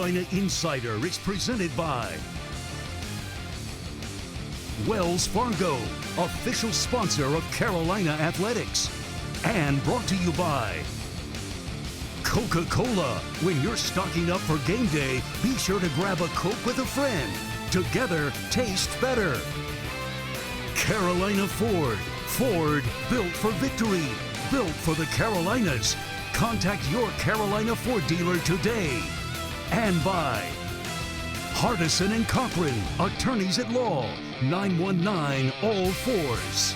Carolina Insider is presented by Wells Fargo, official sponsor of Carolina Athletics, and brought to you by Coca-Cola. When you're stocking up for game day, be sure to grab a Coke with a friend. Together, taste better. Carolina Ford. Ford, built for victory. Built for the Carolinas. Contact your Carolina Ford dealer today. And by Hardison and Cochran, attorneys at law, 919 All Fours.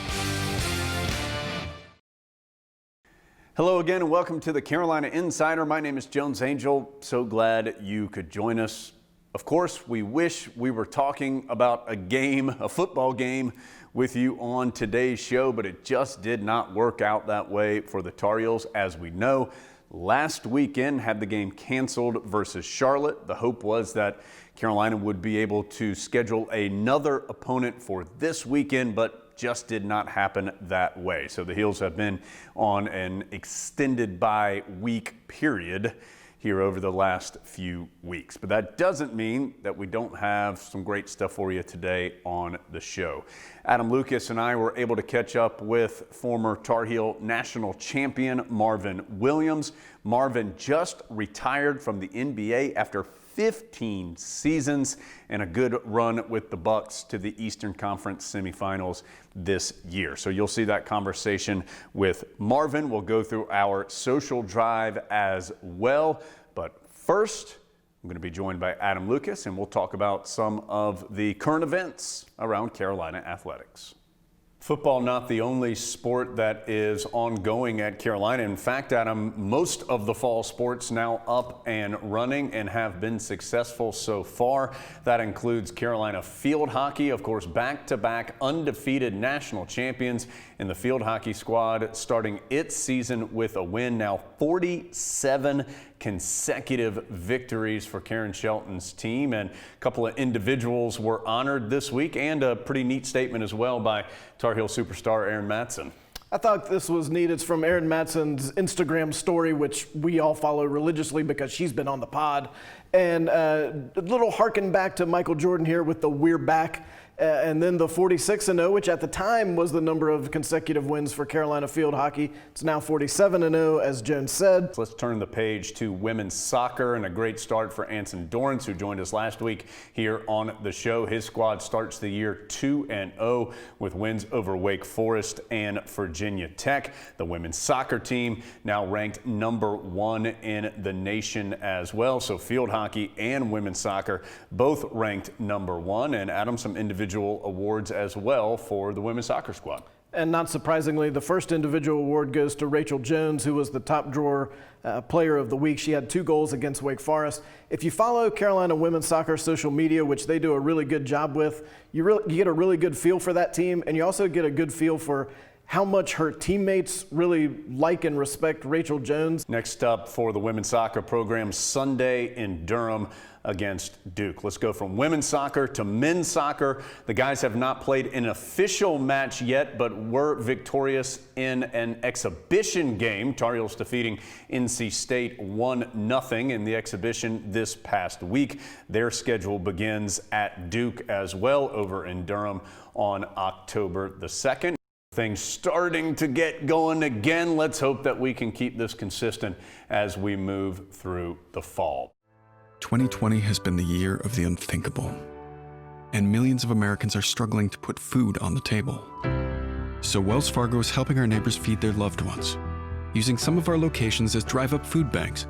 Hello again and welcome to the Carolina Insider. My name is Jones Angel. So glad you could join us. Of course, we wish we were talking about a football game with you on today's show, but it just did not work out that way for the Tar Heels. As we know, last weekend had the game canceled versus Charlotte. The hope was that Carolina would be able to schedule another opponent for this weekend, but just did not happen that way. So the Heels have been on an extended bye week period here over the last few weeks. But that doesn't mean that we don't have some great stuff for you today on the show. Adam Lucas and I were able to catch up with former Tar Heel national champion Marvin Williams. Marvin just retired from the NBA after 15 seasons and a good run with the Bucks to the Eastern Conference semifinals this year. So you'll see that conversation with Marvin. We'll go through our social drive as well. But first, I'm going to be joined by Adam Lucas, and we'll talk about some of the current events around Carolina athletics. Football not the only sport that is ongoing at Carolina. In fact, Adam, most of the fall sports now up and running and have been successful so far. That includes Carolina field hockey, of course, back-to-back undefeated national champions in the field hockey squad, starting its season with a win. Now 47 consecutive victories for Karen Shelton's team, and a couple of individuals were honored this week, and a pretty neat statement as well by Tar Heel superstar Erin Matson. I thought this was neat. It's from Erin Matson's Instagram story, which we all follow religiously because she's been on the pod. And a little harken back to Michael Jordan here with the "We're Back." And then the 46-0, which at the time was the number of consecutive wins for Carolina field hockey. It's now 47-0, as Jones said. Let's turn the page to women's soccer, and a great start for Anson Dorrance, who joined us last week here on the show. His squad starts the year 2-0 with wins over Wake Forest and Virginia Tech. The women's soccer team now ranked number 1 in the nation as well. So field hockey and women's soccer both ranked number 1. And Adam, some individual awards as well for the women's soccer squad. And not surprisingly, the first individual award goes to Rachel Jones, who was the top drawer player of the week. She had 2 goals against Wake Forest. If you follow Carolina women's soccer social media, which they do a really good job with, you get a really good feel for that team, and you also get a good feel for how much her teammates really like and respect Rachel Jones. Next up for the women's soccer program, Sunday in Durham against Duke. Let's go from women's soccer to men's soccer. The guys have not played an official match yet, but were victorious in an exhibition game. Tar Heels defeating NC State 1-0 in the exhibition this past week. Their schedule begins at Duke as well over in Durham on October the 2nd. Things starting to get going again. Let's hope that we can keep this consistent as we move through the fall. 2020 has been the year of the unthinkable, and millions of Americans are struggling to put food on the table. So Wells Fargo is helping our neighbors feed their loved ones, using some of our locations as drive-up food banks,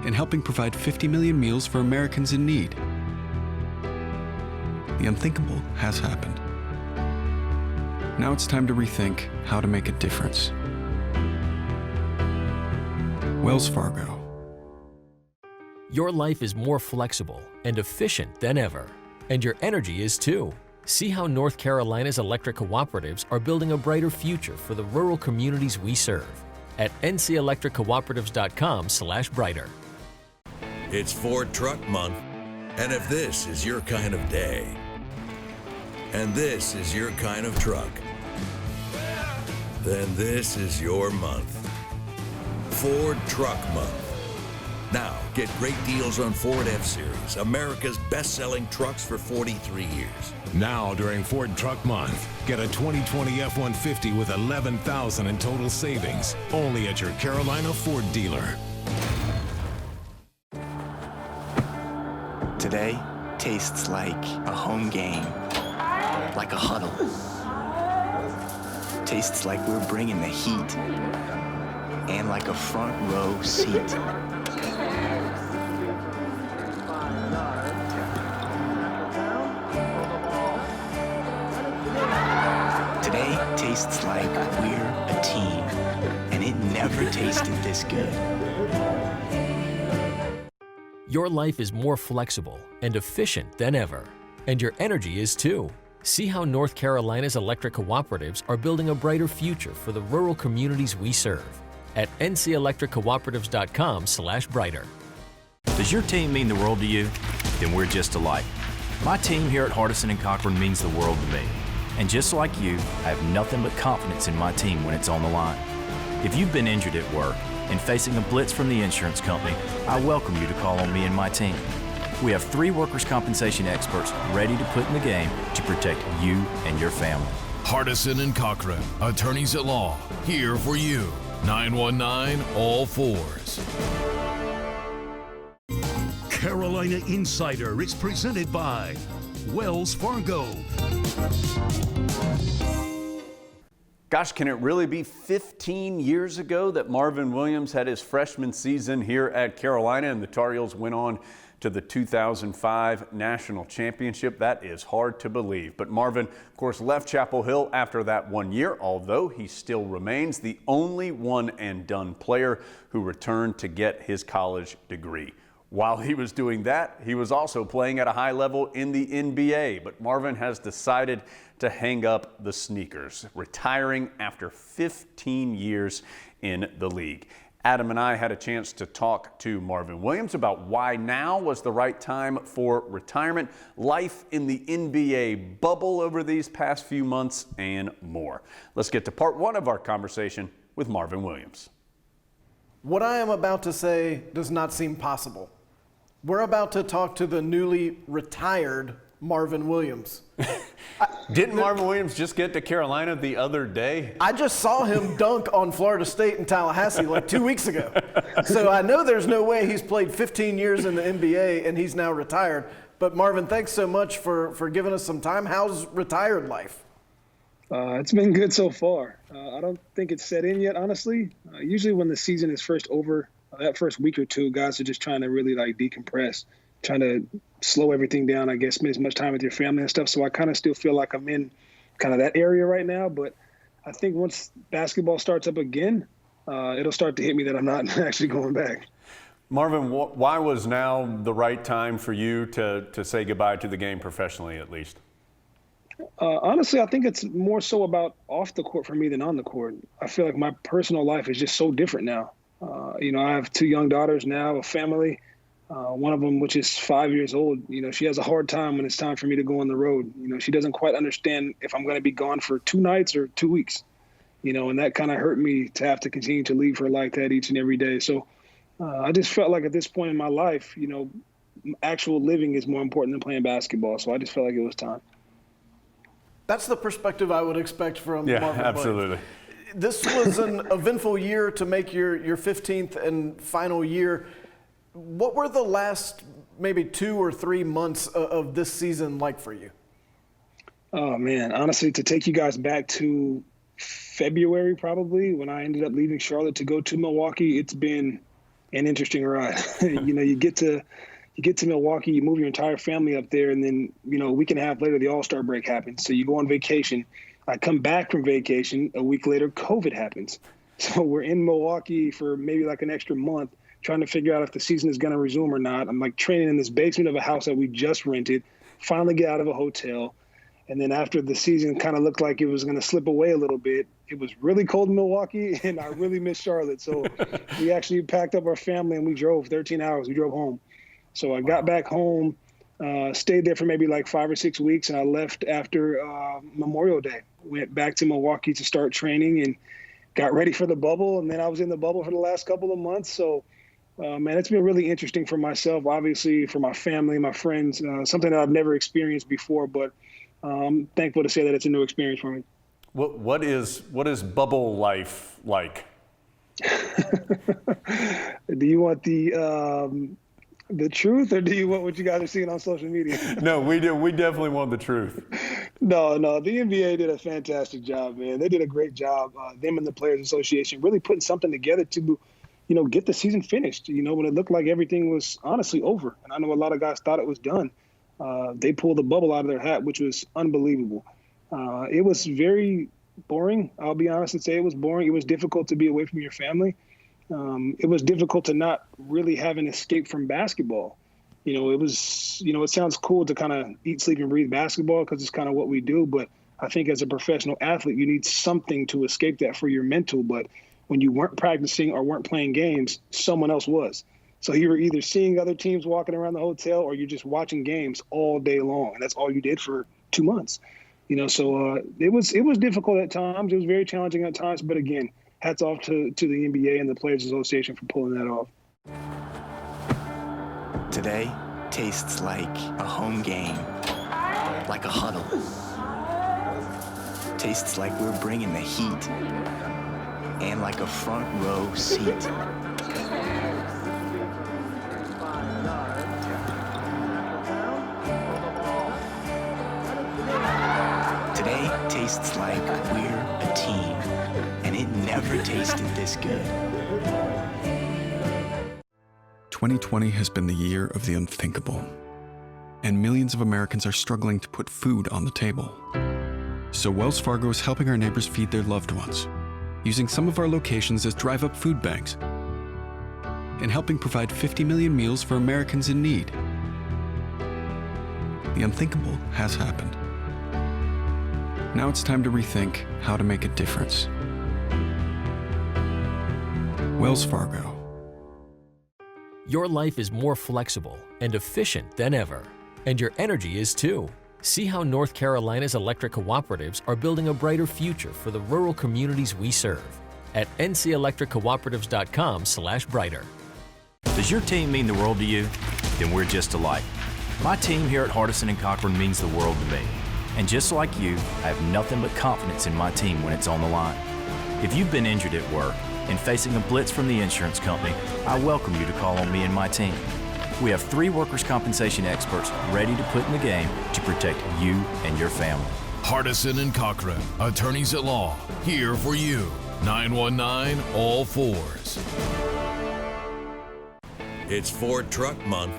and helping provide 50 million meals for Americans in need. The unthinkable has happened. Now it's time to rethink how to make a difference. Wells Fargo. Your life is more flexible and efficient than ever, and your energy is too. See how North Carolina's electric cooperatives are building a brighter future for the rural communities we serve at ncelectriccooperatives.com/brighter. It's Ford Truck Month, and if this is your kind of day, and this is your kind of truck, then this is your month. Ford Truck Month. Now, get great deals on Ford F-Series, America's best-selling trucks for 43 years. Now, during Ford Truck Month, get a 2020 F-150 with $11,000 in total savings, only at your Carolina Ford dealer. Today tastes like a home game, like a huddle. Tastes like we're bringing the heat, and like a front row seat. Today tastes like we're a team, and it never tasted this good. Your life is more flexible and efficient than ever, and your energy is too. See how North Carolina's electric cooperatives are building a brighter future for the rural communities we serve at ncelectriccooperatives.com/brighter. Does your team mean the world to you? Then we're just alike. My team here at Hardison & Cochran means the world to me. And just like you, I have nothing but confidence in my team when it's on the line. If you've been injured at work and facing a blitz from the insurance company, I welcome you to call on me and my team. We have 3 workers' compensation experts ready to put in the game to protect you and your family. Hardison & Cochran, attorneys at law, here for you. 919-ALL-4s. Carolina Insider is presented by Wells Fargo. Gosh, can it really be 15 years ago that Marvin Williams had his freshman season here at Carolina and the Tar Heels went on to the 2005 National Championship? That is hard to believe. But Marvin, of course, left Chapel Hill after that 1 year, although he still remains the only one-and-done player who returned to get his college degree. While he was doing that, he was also playing at a high level in the NBA. But Marvin has decided to hang up the sneakers, retiring after 15 years in the league. Adam and I had a chance to talk to Marvin Williams about why now was the right time for retirement, life in the NBA bubble over these past few months, and more. Let's get to part 1 of our conversation with Marvin Williams. What I am about to say does not seem possible. We're about to talk to the newly retired Marvin Williams. Didn't Marvin Williams just get to Carolina the other day? I just saw him dunk on Florida State in Tallahassee like 2 weeks ago. So I know there's no way he's played 15 years in the NBA and he's now retired. But Marvin, thanks so much for giving us some time. How's retired life? It's been good so far. I don't think it's set in yet, honestly. Usually when the season is first over, that first week or two, guys are just trying to really decompress, trying to slow everything down, I guess, spend as much time with your family and stuff. So I kind of still feel like I'm in kind of that area right now. But I think once basketball starts up again, it'll start to hit me that I'm not actually going back. Marvin, why was now the right time for you to say goodbye to the game professionally, at least? Honestly, I think it's more so about off the court for me than on the court. I feel like my personal life is just so different now. I have 2 young daughters now, a family. One of them, which is 5 years old, she has a hard time when it's time for me to go on the road. She doesn't quite understand if I'm going to be gone for 2 nights or 2 weeks, and that kind of hurt me to have to continue to leave her like that each and every day. So I just felt like at this point in my life, actual living is more important than playing basketball. So I just felt like it was time. That's the perspective I would expect from Marvin Williams. Absolutely. This was an eventful year to make your 15th and final year. What were the last maybe 2 or 3 months of this season like for you? Oh, man. Honestly, to take you guys back to February probably when I ended up leaving Charlotte to go to Milwaukee, it's been an interesting ride. You get to Milwaukee, you move your entire family up there, and then, a week and a half later, the All-Star break happens. So you go on vacation. I come back from vacation. A week later, COVID happens. So we're in Milwaukee for maybe like an extra month trying to figure out if the season is going to resume or not. I'm training in this basement of a house that we just rented, finally get out of a hotel. And then after the season kind of looked like it was going to slip away a little bit, it was really cold in Milwaukee, and I really missed Charlotte. So we actually packed up our family, and we drove 13 hours. We drove home. So I got back home, stayed there for maybe like 5 or 6 weeks, and I left after Memorial Day. Went back to Milwaukee to start training and got ready for the bubble. And then I was in the bubble for the last couple of months. So Man, it's been really interesting for myself, obviously for my family, my friends, something that I've never experienced before, but I'm thankful to say that it's a new experience for me. What is bubble life like? Do you want the truth, or do you want what you guys are seeing on social media? No, we do. We definitely want the truth. No, the NBA did a fantastic job, man. They did a great job. Them and the Players Association really putting something together to, get the season finished. When it looked like everything was honestly over, and I know a lot of guys thought it was done. They pulled the bubble out of their hat, which was unbelievable. It was very boring. I'll be honest and say it was boring. It was difficult to be away from your family. It was difficult to not really have an escape from basketball. It was, it sounds cool to kind of eat, sleep, and breathe basketball because it's kind of what we do. But I think as a professional athlete, you need something to escape that for your mental. But when you weren't practicing or weren't playing games, someone else was. So you were either seeing other teams walking around the hotel or you're just watching games all day long. And that's all you did for 2 months. So it was difficult at times. It was very challenging at times. But again, hats off to the NBA and the Players Association for pulling that off. Today tastes like a home game, like a huddle. Tastes like we're bringing the heat, and like a front row seat. Today tastes like we're a team, and it never tasted this good. 2020 has been the year of the unthinkable, and millions of Americans are struggling to put food on the table. So Wells Fargo is helping our neighbors feed their loved ones, using some of our locations as drive-up food banks, and helping provide 50 million meals for Americans in need. The unthinkable has happened. Now it's time to rethink how to make a difference. Wells Fargo. Your life is more flexible and efficient than ever, and your energy is too. See how North Carolina's electric cooperatives are building a brighter future for the rural communities we serve at ncelectriccooperatives.com/brighter. Does your team mean the world to you? Then we're just alike. My team here at Hardison and Cochran means the world to me. And just like you, I have nothing but confidence in my team when it's on the line. If you've been injured at work and facing a blitz from the insurance company, I welcome you to call on me and my team. We have 3 workers' compensation experts ready to put in the game to protect you and your family. Hardison and Cochran, attorneys at law, here for you. 919 all fours. It's Ford Truck Month,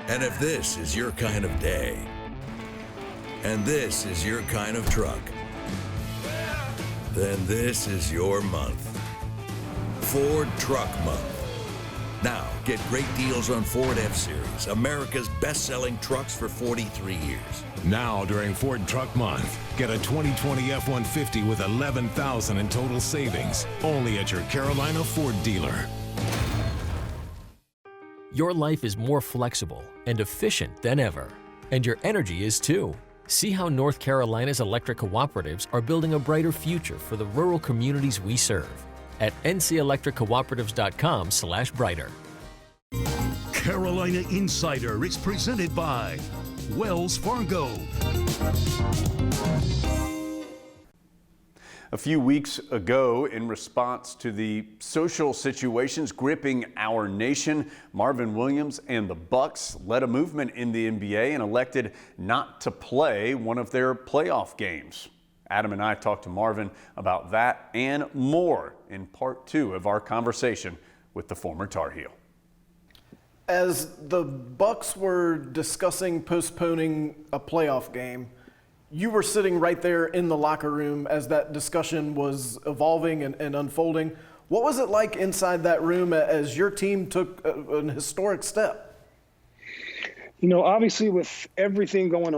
and if this is your kind of day, and this is your kind of truck, then this is your month. Ford Truck Month. Now, get great deals on Ford F-Series, America's best-selling trucks for 43 years. Now, during Ford Truck Month, get a 2020 F-150 with $11,000 in total savings, only at your Carolina Ford dealer. Your life is more flexible and efficient than ever, and your energy is too. See how North Carolina's electric cooperatives are building a brighter future for the rural communities we serve at ncelectriccooperatives.com/brighter. Carolina Insider is presented by Wells Fargo. A few weeks ago, in response to the social situations gripping our nation, Marvin Williams and the Bucks led a movement in the NBA and elected not to play one of their playoff games. Adam and I talked to Marvin about that and more in part 2 of our conversation with the former Tar Heel. As the Bucks were discussing postponing a playoff game, you were sitting right there in the locker room as that discussion was evolving and unfolding. What was it like inside that room as your team took an historic step? Obviously with everything going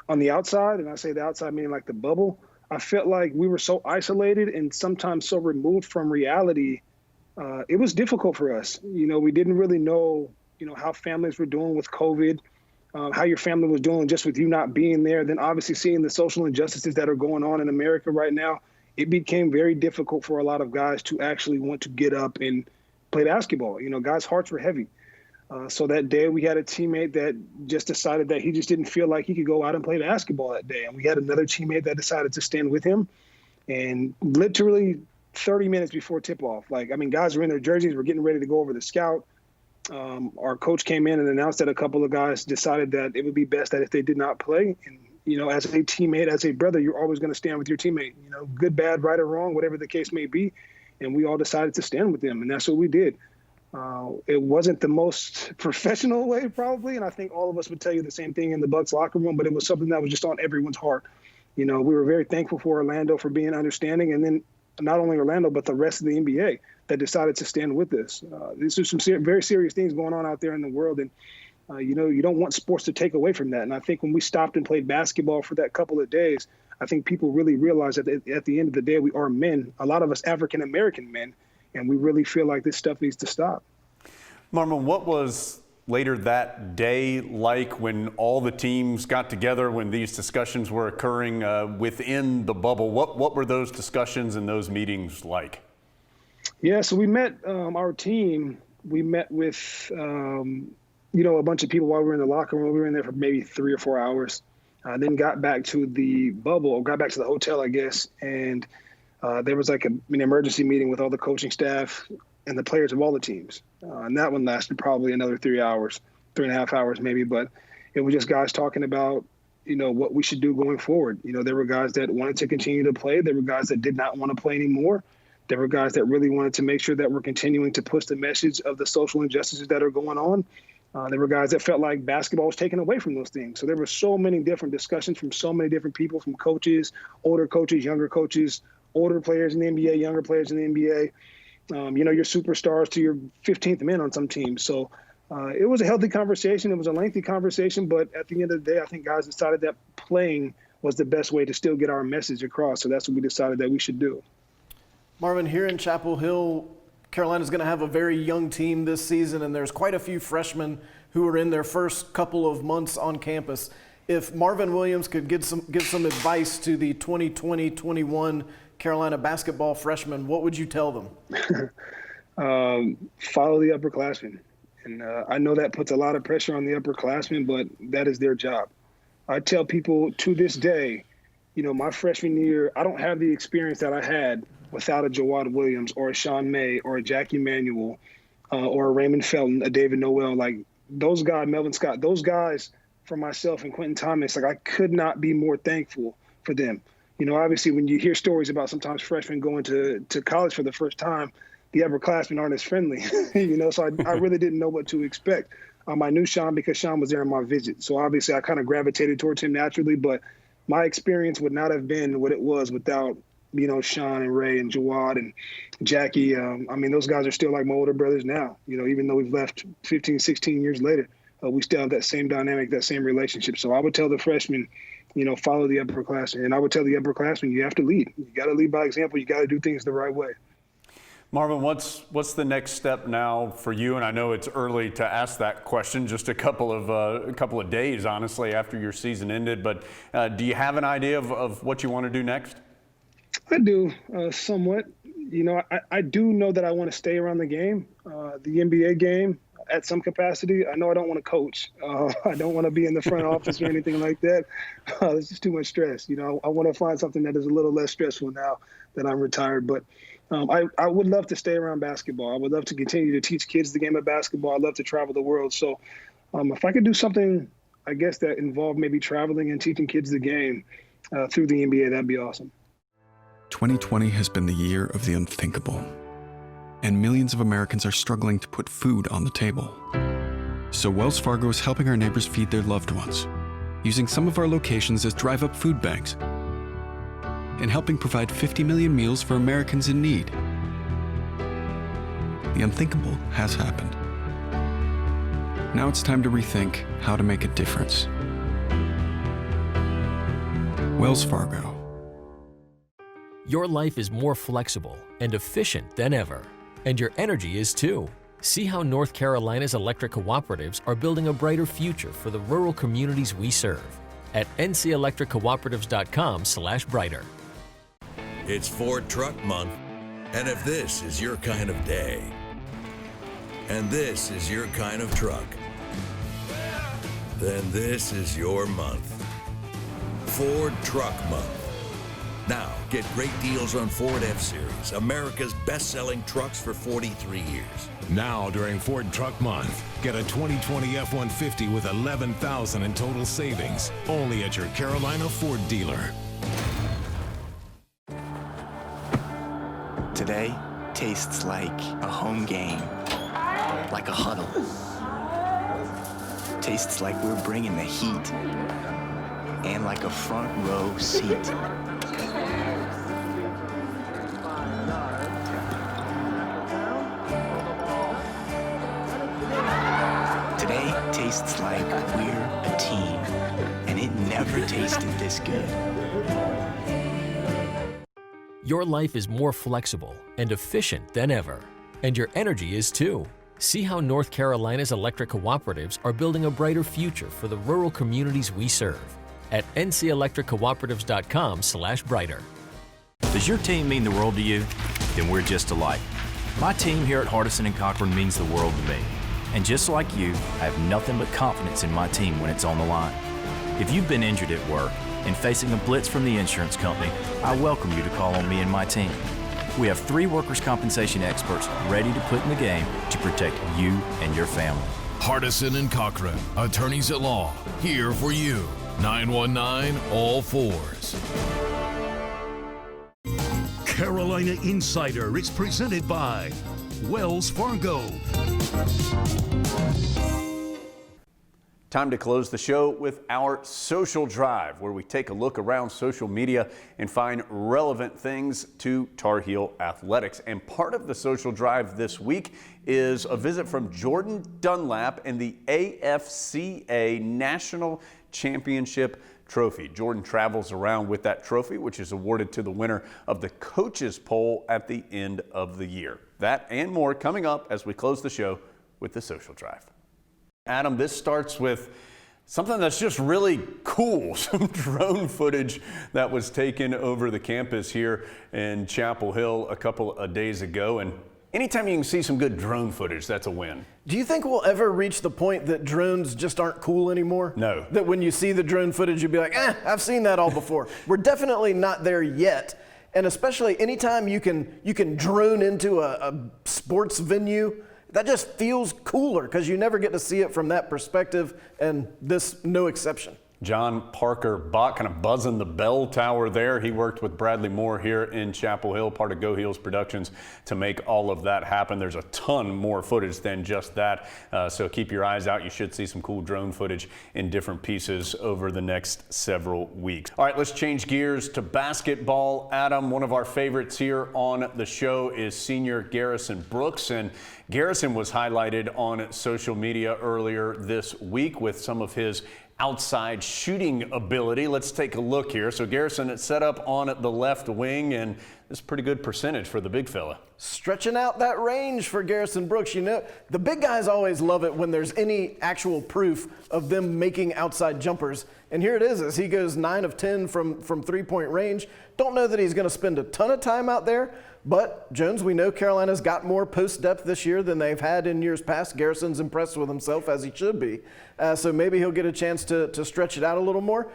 on the outside, and I say the outside meaning like the bubble, I felt like we were so isolated and sometimes so removed from reality. It was difficult for us. We didn't really know, how families were doing with COVID, how your family was doing just with you not being there. Then obviously seeing the social injustices that are going on in America right now, it became very difficult for a lot of guys to actually want to get up and play basketball. Guys' hearts were heavy. So that day we had a teammate that just decided that he just didn't feel like he could go out and play basketball that day. And we had another teammate that decided to stand with him. And literally 30 minutes before tip-off, guys were in their jerseys, we're getting ready to go over the scout. Our coach came in and announced that a couple of guys decided that it would be best that if they did not play. And, as a teammate, as a brother, you're always going to stand with your teammate, good, bad, right or wrong, whatever the case may be. And we all decided to stand with them. And that's what we did. It wasn't the most professional way, probably, and I think all of us would tell you the same thing in the Bucks locker room, but it was something that was just on everyone's heart. We were very thankful for Orlando for being understanding, and then not only Orlando, but the rest of the NBA that decided to stand with us. These are some very serious things going on out there in the world, and, you don't want sports to take away from that. And I think when we stopped and played basketball for that couple of days, I think people really realized that at the end of the day, we are men, a lot of us African-American men, and we really feel like this stuff needs to stop. Marvin, what was later that day like when all the teams got together, when these discussions were occurring within the bubble? What were those discussions and those meetings like? Yeah, so we met our team. We met with, a bunch of people while we were in the locker room. We were in there for maybe 3 or 4 hours. Then got back to the bubble, got back to the hotel, I guess, and there was an emergency meeting with all the coaching staff and the players of all the teams. And that one lasted probably another 3 hours, 3.5 hours maybe. But it was just guys talking about, what we should do going forward. There were guys that wanted to continue to play. There were guys that did not want to play anymore. There were guys that really wanted to make sure that we're continuing to push the message of the social injustices that are going on. There were guys that felt like basketball was taken away from those things. So there were so many different discussions from so many different people, from coaches, older coaches, younger coaches, older players in the NBA, younger players in the NBA. Your superstars to your 15th men on some teams. So it was a healthy conversation. It was a lengthy conversation, but at the end of the day, I think guys decided that playing was the best way to still get our message across. So that's what we decided that we should do. Marvin, here in Chapel Hill, Carolina's going to have a very young team this season, and there's quite a few freshmen who are in their first couple of months on campus. If Marvin Williams could give some advice to the 2020-21 Carolina basketball freshmen, what would you tell them? Follow the upperclassmen. And I know that puts a lot of pressure on the upperclassmen, but that is their job. I tell people to this day, my freshman year, I don't have the experience that I had without a Jawad Williams or a Sean May or a Jackie Manuel or a Raymond Felton, a David Noel. Like those guys, Melvin Scott, those guys for myself and Quentin Thomas, I could not be more thankful for them. Obviously when you hear stories about sometimes freshmen going to college for the first time, the upperclassmen aren't as friendly, so I really didn't know what to expect. I knew Sean because Sean was there on my visit. So obviously I kind of gravitated towards him naturally, but my experience would not have been what it was without, Sean and Ray and Jawad and Jackie. Those guys are still like my older brothers now, even though we've left 15, 16 years later, we still have that same dynamic, that same relationship. So I would tell the freshmen, follow the upperclassmen. And I would tell the upperclassmen, you have to lead. You got to lead by example. You got to do things the right way. Marvin, what's the next step now for you? And I know it's early to ask that question, just a couple of days, honestly, after your season ended. But do you have an idea of what you want to do next? I do, somewhat. I do know that I want to stay around the game, the NBA game, at some capacity. I know I don't want to coach. I don't want to be in the front office or anything like that. It's just too much stress. I want to find something that is a little less stressful now that I'm retired. But I would love to stay around basketball. I would love to continue to teach kids the game of basketball. I'd love to travel the world. So if I could do something, I guess, that involved maybe traveling and teaching kids the game through the NBA, that'd be awesome. 2020 has been the year of the unthinkable, and millions of Americans are struggling to put food on the table. So Wells Fargo is helping our neighbors feed their loved ones, using some of our locations as drive-up food banks, and helping provide 50 million meals for Americans in need. The unthinkable has happened. Now it's time to rethink how to make a difference. Wells Fargo. Your life is more flexible and efficient than ever, and your energy is too. See how North Carolina's electric cooperatives are building a brighter future for the rural communities we serve at ncelectriccooperatives.com/brighter. It's Ford Truck Month, and if this is your kind of day, and this is your kind of truck, then this is your month. Ford Truck Month. Now, get great deals on Ford F-Series, America's best-selling trucks for 43 years. Now, during Ford Truck Month, get a 2020 F-150 with $11,000 in total savings, only at your Carolina Ford dealer. Today tastes like a home game, like a huddle. Tastes like we're bringing the heat, and like a front row seat. Today tastes like we're a team, and it never tasted this good. Your life is more flexible and efficient than ever, and your energy is too. See how North Carolina's electric cooperatives are building a brighter future for the rural communities we serve at ncelectriccooperatives.com/brighter. Does your team mean the world to you? Then we're just alike. My team here at Hardison and Cochran means the world to me. And just like you, I have nothing but confidence in my team when it's on the line. If you've been injured at work and facing a blitz from the insurance company, I welcome you to call on me and my team. We have 3 workers' compensation experts ready to put in the game to protect you and your family. Hardison and Cochran, attorneys at law, here for you. 919 all fours. Carolina Insider is presented by Wells Fargo. Time to close the show with our social drive, where we take a look around social media and find relevant things to Tar Heel athletics. And part of the social drive this week is a visit from Jordan Dunlap and the AFCA National Championship Trophy. Jordan travels around with that trophy, which is awarded to the winner of the coaches poll at the end of the year. That and more coming up as we close the show with the social drive. Adam, this starts with something that's just really cool, some drone footage that was taken over the campus here in Chapel Hill a couple of days ago. And anytime you can see some good drone footage, that's a win. Do you think we'll ever reach the point that drones just aren't cool anymore? No. That when you see the drone footage, you'll be like, I've seen that all before. We're definitely not there yet. And especially anytime you can drone into a sports venue, that just feels cooler because you never get to see it from that perspective, and this no exception. John Parker Bach kind of buzzing the bell tower there. He worked with Bradley Moore here in Chapel Hill, part of Go Heels Productions, to make all of that happen. There's a ton more footage than just that, so keep your eyes out. You should see some cool drone footage in different pieces over the next several weeks. All right, let's change gears to basketball. Adam, one of our favorites here on the show is senior Garrison Brooks, and Garrison was highlighted on social media earlier this week with some of his outside shooting ability. Let's take a look here. So Garrison is set up on the left wing, and this is a pretty good percentage for the big fella. Stretching out that range for Garrison Brooks. You know, the big guys always love it when there's any actual proof of them making outside jumpers. And here it is as he goes 9 of 10 from three-point range. Don't know that he's going to spend a ton of time out there, but Jones, we know Carolina's got more post depth this year than they've had in years past. Garrison's impressed with himself, as he should be. So maybe he'll get a chance to stretch it out a little more.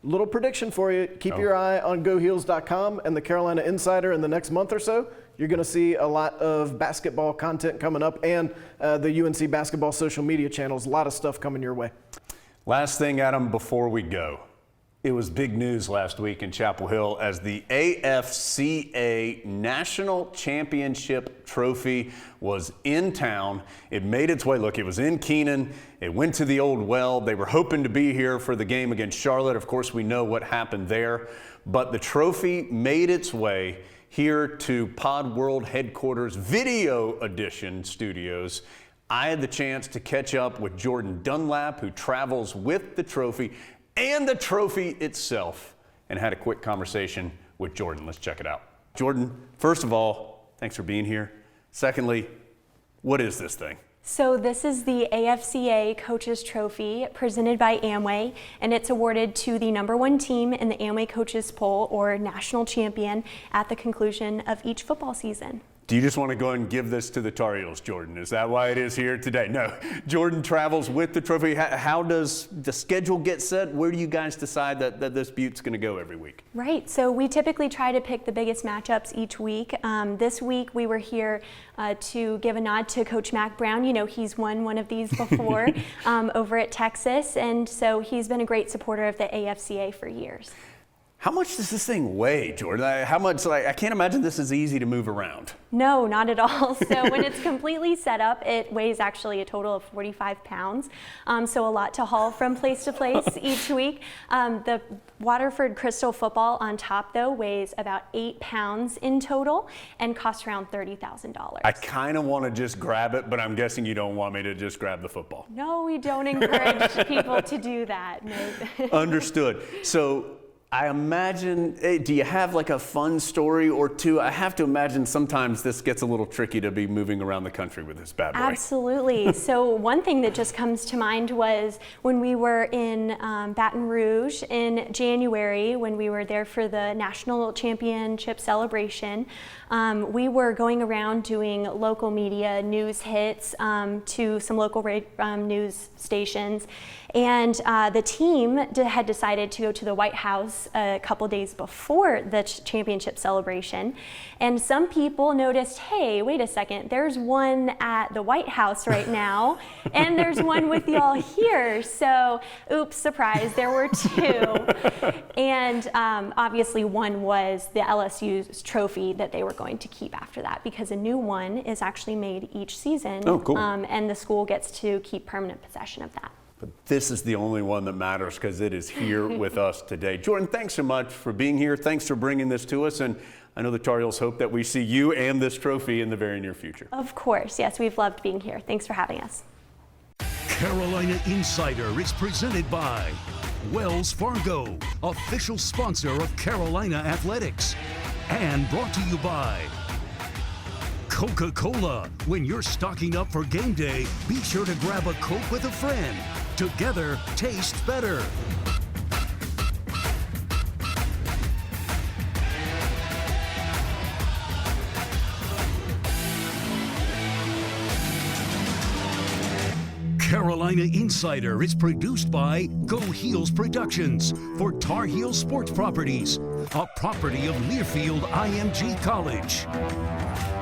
Little prediction for you. Keep your eye on GoHeels.com and the Carolina Insider in the next month or so. You're going to see a lot of basketball content coming up, and the UNC basketball social media channels. A lot of stuff coming your way. Last thing, Adam, before we go. It was big news last week in Chapel Hill as the AFCA National Championship Trophy was in town. It made its way. Look, it was in Keenan. It went to the old well. They were hoping to be here for the game against Charlotte. Of course, we know what happened there. But the trophy made its way here to Pod World headquarters Video Edition studios. I had the chance to catch up with Jordan Dunlap, who travels with the trophy and the trophy itself, and had a quick conversation with Jordan. Let's check it out. Jordan, first of all, thanks for being here. Secondly, what is this thing? So this is the AFCA Coaches Trophy presented by Amway, and it's awarded to the #1 team in the Amway Coaches Poll, or national champion, at the conclusion of each football season. Do you just want to go and give this to the Tar Heels, Jordan? Is that why it is here today? No. Jordan travels with the trophy. How does the schedule get set? Where do you guys decide that this Butte's going to go every week? Right. So we typically try to pick the biggest matchups each week. This week we were here to give a nod to Coach Mac Brown. You know, he's won one of these before over at Texas, and so he's been a great supporter of the AFCA for years. How much does this thing weigh, Jordan? How much? I can't imagine this is easy to move around. No, not at all. So when it's completely set up, it weighs actually a total of 45 pounds. So a lot to haul from place to place each week. The Waterford Crystal football on top, though, weighs about 8 pounds in total and costs around $30,000. I kind of want to just grab it, but I'm guessing you don't want me to just grab the football. No, we don't encourage people to do that. No. Understood. So I imagine, do you have like a fun story or two? I have to imagine sometimes this gets a little tricky to be moving around the country with this bad boy. Absolutely. So one thing that just comes to mind was when we were in Baton Rouge in January, when we were there for the National Championship celebration. We were going around doing local media news hits to some local news stations. And the team had decided to go to the White House a couple days before the championship celebration. And some people noticed, hey, wait a second, there's one at the White House right now, and there's one with y'all here. So, oops, surprise, there were two. And obviously one was the LSU's trophy that they were going to keep after that, because a new one is actually made each season. Oh, cool. And the school gets to keep permanent possession of that. But this is the only one that matters because it is here with us today. Jordan, thanks so much for being here. Thanks for bringing this to us. And I know the Tar Heels hope that we see you and this trophy in the very near future. Of course. Yes, we've loved being here. Thanks for having us. Carolina Insider is presented by Wells Fargo, official sponsor of Carolina Athletics. And brought to you by Coca-Cola. When you're stocking up for game day, be sure to grab a Coke with a friend. Together, tastes better. Carolina Insider is produced by Go Heels Productions for Tar Heel Sports Properties, a property of Learfield IMG College.